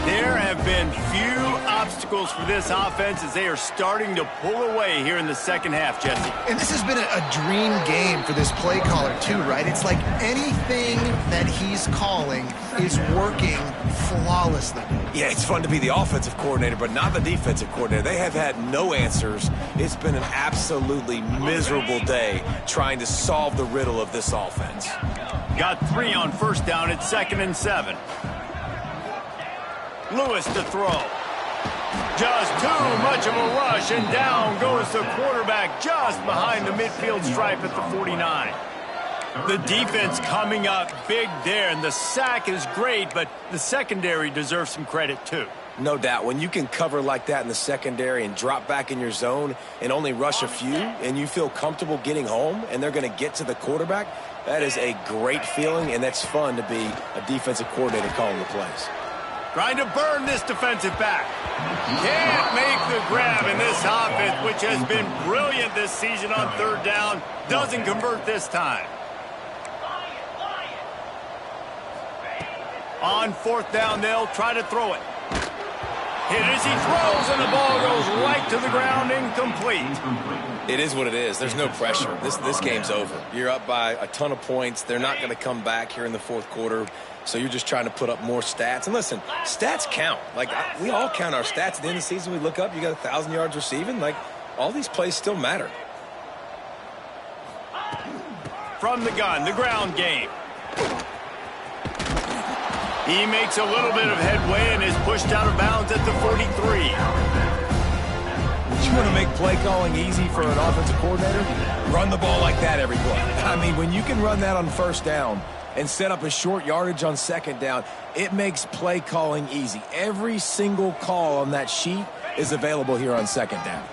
There have been few obstacles for this offense as they are starting to pull away here in the 2nd half, Jesse. And this has been a dream game for this play caller too, right? It's like anything that he's calling is working flawlessly. Yeah, it's fun to be the offensive coordinator, but not the defensive coordinator. They have had no answers. It's been an absolutely miserable day trying to solve the riddle of this offense. Got 3 on 1st down. It's 2nd and 7. Lewis to throw. Just too much of a rush, and down goes the quarterback just behind the midfield stripe at the 49. The defense coming up big there, and the sack is great, but the secondary deserves some credit too. No doubt. When you can cover like that in the secondary and drop back in your zone and only rush a few, and you feel comfortable getting home, and they're going to get to the quarterback, that is a great feeling, and that's fun to be a defensive coordinator calling the plays. Trying to burn this defensive back. Can't make the grab in this offense, which has been brilliant this season on 3rd down. Doesn't convert this time. On 4th down, they'll try to throw it. Hit as he throws, and the ball goes right to the ground, incomplete. It is what it is. There's no pressure. This game's over. You're up by a ton of points. They're not going to come back here in the 4th quarter. So you're just trying to put up more stats. And listen, stats count. Like, we all count our stats. At the end of the season, we look up, you got 1,000 yards receiving. Like, all these plays still matter. From the gun, the ground game. He makes a little bit of headway and is pushed out of bounds at the 43. You want to make play calling easy for an offensive coordinator? Run the ball like that every play. I mean, when you can run that on 1st down and set up a short yardage on 2nd down, it makes play calling easy. Every single call on that sheet is available here on second down.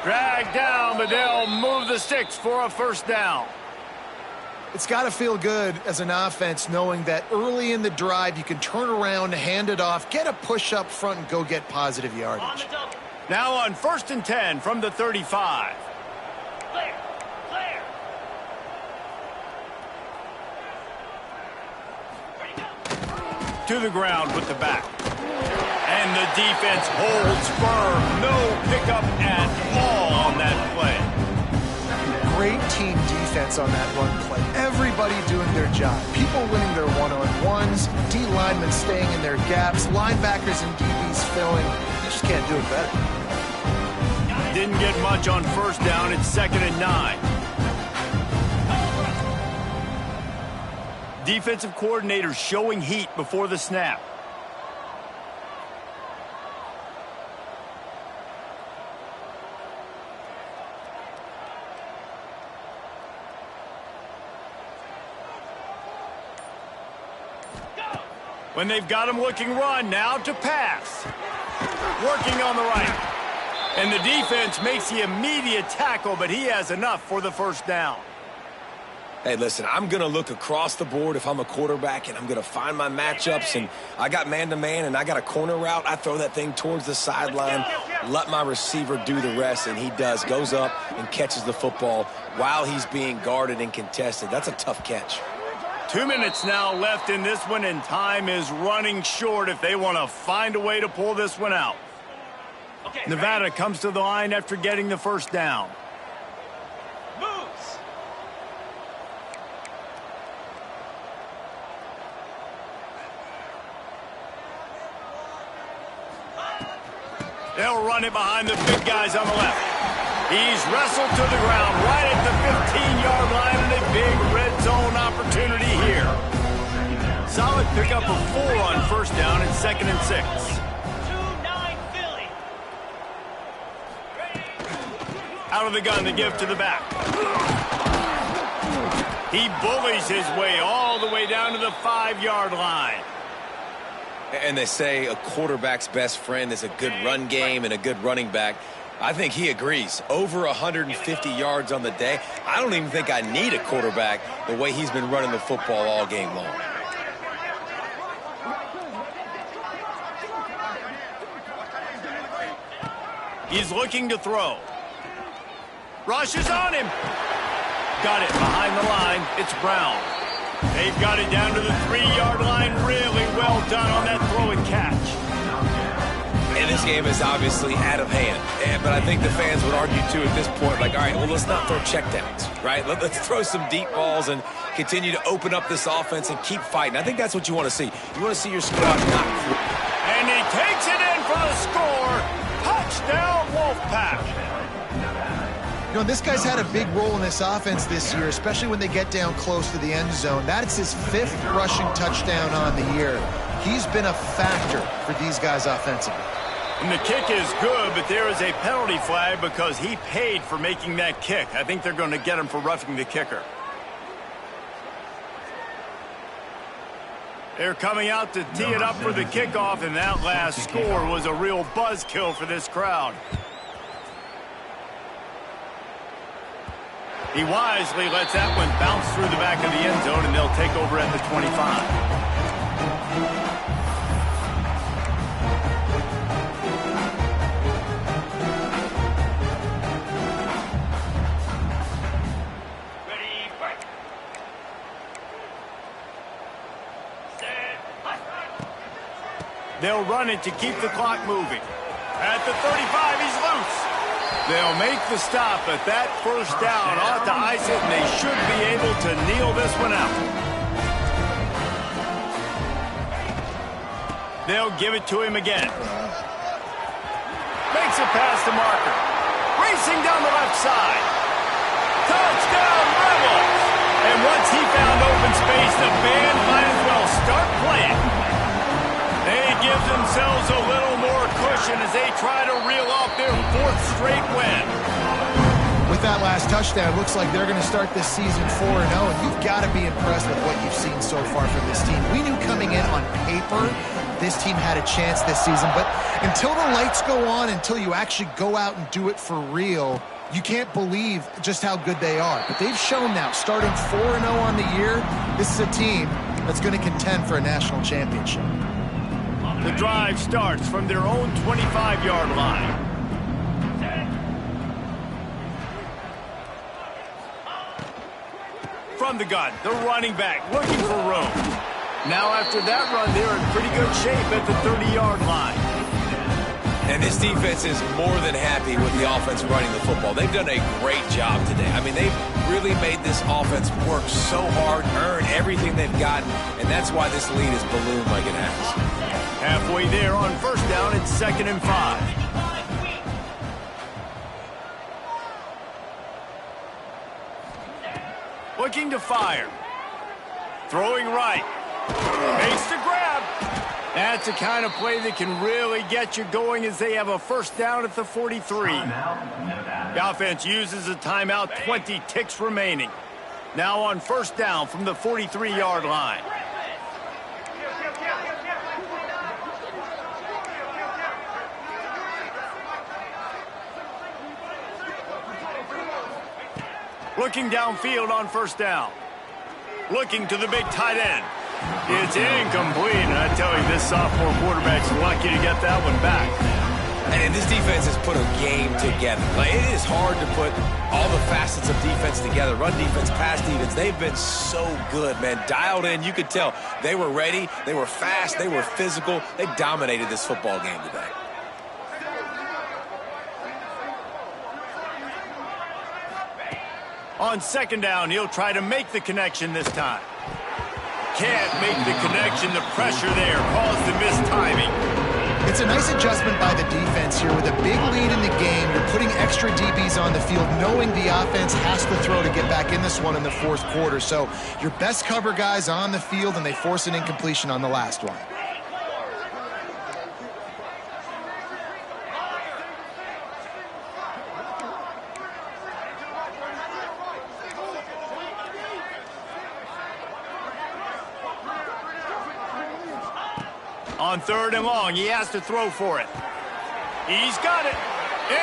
Dragged down, but they'll move the sticks for a first down. It's got to feel good as an offense knowing that early in the drive you can turn around, hand it off, get a push up front, and go get positive On yardage. the double. Now on 1st and 10 from the 35. Clear. Clear. Ready, go. To the ground with the back. And the defense holds firm. No pickup at all on that play. Great team defense on that run play. Everybody doing their job. People winning their one-on-ones, D linemen staying in their gaps, linebackers and DBs filling. You just can't do it better. Didn't get much on first down. It's 2nd and 9. Defensive coordinator showing heat before the snap. When they've got him looking run, now to pass. Working on the right. And the defense makes the immediate tackle, but he has enough for the first down. Hey, listen, I'm going to look across the board if I'm a quarterback, and I'm going to find my matchups, and I got man-to-man, and I got a corner route. I throw that thing towards the sideline, let my receiver do the rest, and he does. Goes up and catches the football while he's being guarded and contested. That's a tough catch. 2 minutes now left in this one, and time is running short if they want to find a way to pull this one out. Okay, Nevada comes to the line after getting the first down. moves. They'll run it behind the big guys on the left. He's wrestled to the ground right at the 15-yard line, and a big red zone opportunity here. Solid pickup of 4 on first down and 2nd and 6. 2-9 Philly. Out of the gun to give to the back. He bullies his way all the way down to the 5-yard line. And they say a quarterback's best friend is a good run game and a good running back. I think he agrees. Over 150 yards on the day. I don't even think I need a quarterback the way he's been running the football all game long. He's looking to throw. Rush is on him. Got it behind the line. It's Brown. They've got it down to the 3-yard line. Really well done on that throw and catch. And this game is obviously out of hand. But I think the fans would argue, too, at this point, like, all right, well, let's not throw checkdowns, right? Let's throw some deep balls and continue to open up this offense and keep fighting. I think that's what you want to see. You want to see your squad not... And he takes it in for the score. Touchdown, Wolfpack. You know, this guy's had a big role in this offense this year, especially when they get down close to the end zone. That's his 5th rushing touchdown on the year. He's been a factor for these guys offensively. And the kick is good, but there is a penalty flag because he paid for making that kick. I think they're going to get him for roughing the kicker. They're coming out to tee it up for the kickoff, and that last score was a real buzzkill for this crowd. He wisely lets that one bounce through the back of the end zone, and they'll take over at the 25. They'll run it to keep the clock moving. At the 35, he's loose. They'll make the stop, but that first down ought to ice it, and they should be able to kneel this one out. They'll give it to him again. Makes it past the marker. Racing down the left side. Touchdown, Rebels! And once he found open space, the band might as well start playing. They give themselves a little more cushion as they try to reel off their 4th straight win. With with that last touchdown, looks like they're going to start this season 4-0, and you've got to be impressed with what you've seen so far from this team. We knew coming in on paper this team had a chance this season, but until the lights go on, until you actually go out and do it for real, you can't believe just how good they are. But they've shown now, starting 4-0 on the year, this is a team that's going to contend for a national championship. The drive starts from their own 25-yard line. From the gun, the running back looking for room. Now after that run, they're in pretty good shape at the 30-yard line. And this defense is more than happy with the offense running the football. They've done a great job today. I mean, they've really made this offense work so hard, earn everything they've gotten, and that's why this lead is ballooned like it has. Halfway there on first down, it's 2nd and 5. Looking to fire. Throwing right. Makes the grab. That's the kind of play that can really get you going as they have a first down at the 43. The offense uses a timeout, 20 ticks remaining. Now on first down from the 43-yard line. Looking downfield on first down. Looking to the big tight end. It's incomplete, and I tell you, this sophomore quarterback's lucky to get that one back. And this defense has put a game together. Like, it is hard to put all the facets of defense together. Run defense, pass defense. They've been so good, man. Dialed in. You could tell they were ready. They were fast. They were physical. They dominated this football game today. On second down, he'll try to make the connection this time. Can't make the connection. The pressure there caused the mistiming. It's a nice adjustment by the defense here. With a big lead in the game, you're putting extra DBs on the field, knowing the offense has to throw to get back in this one in the fourth quarter. So your best cover guys on the field, and they force an incompletion on the last one. On third and long, he has to throw for it. He's got it.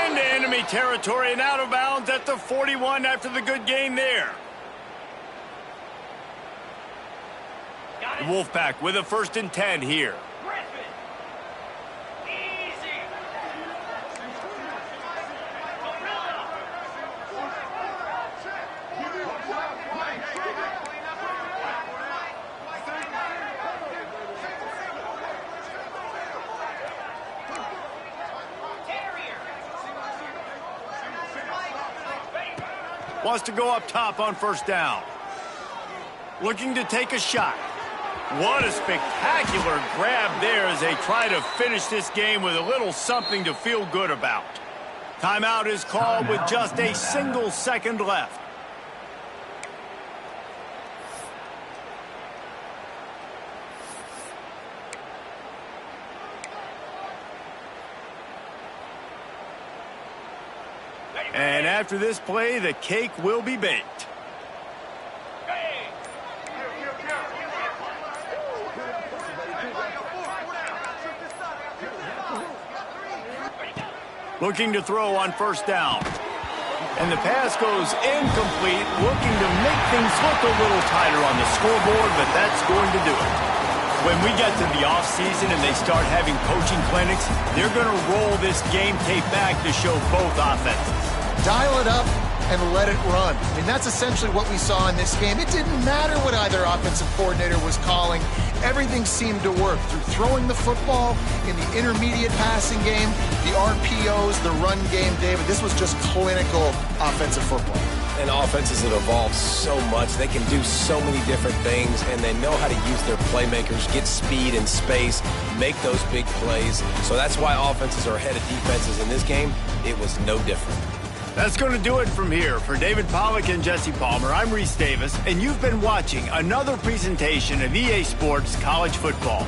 Into enemy territory and out of bounds at the 41 after the good game there. The Wolfpack with a 1st and 10 here. Wants to go up top on first down. Looking to take a shot. What a spectacular grab there as they try to finish this game with a little something to feel good about. Timeout is called with just a single second left. And after this play, the cake will be baked. Looking to throw on first down. And the pass goes incomplete, looking to make things look a little tighter on the scoreboard, but that's going to do it. When we get to the offseason and they start having coaching clinics, they're going to roll this game tape back to show both offenses. Dial it up and let it run. I mean, that's essentially what we saw in this game. It didn't matter what either offensive coordinator was calling. Everything seemed to work through throwing the football in the intermediate passing game, the RPOs, the run game. David, this was just clinical offensive football. And offenses that evolve so much. They can do so many different things, and they know how to use their playmakers, get speed and space, make those big plays. So that's why offenses are ahead of defenses in this game. It was no different. That's going to do it from here. For David Pollack and Jesse Palmer, I'm Reese Davis, and you've been watching another presentation of EA Sports College Football.